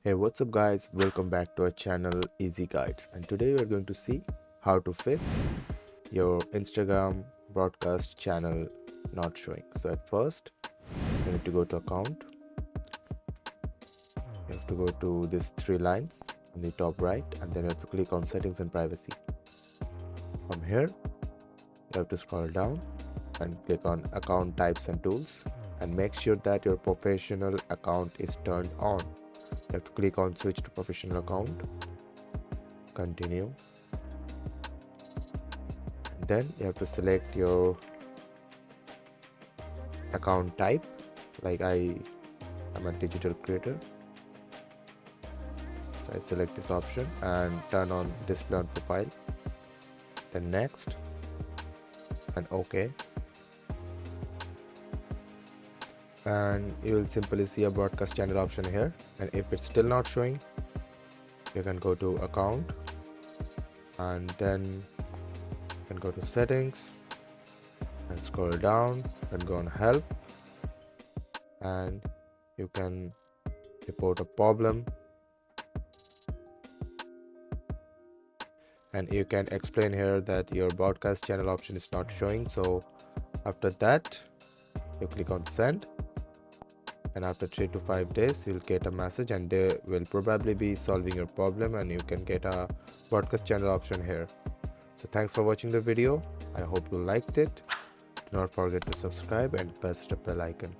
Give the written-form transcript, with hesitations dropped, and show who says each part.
Speaker 1: Hey, what's up guys, welcome back to our channel Easy Guides, and today we are going to see how to fix your Instagram broadcast channel not showing. So at first you need to go to account. You have to go to these three lines on the top right, and then you have to click on settings and privacy. From here you have to scroll down and click on account types and tools, and make sure that your professional account is turned on. You have to click on switch to professional account, continue, and then you have to select your account type. Like I am a digital creator, so I select this option and turn on display on profile, then next and OK, and you will simply see a broadcast channel option here. And if it's still not showing, you can go to account, and then you can go to settings and scroll down and go on help, and you can report a problem, and you can explain here that your broadcast channel option is not showing. So after that you click on send, and after 3 to 5 days you'll get a message, and they will probably be solving your problem, and you can get a broadcast channel option here. So thanks for watching the video. I hope you liked it. Do not forget to subscribe and press the bell icon.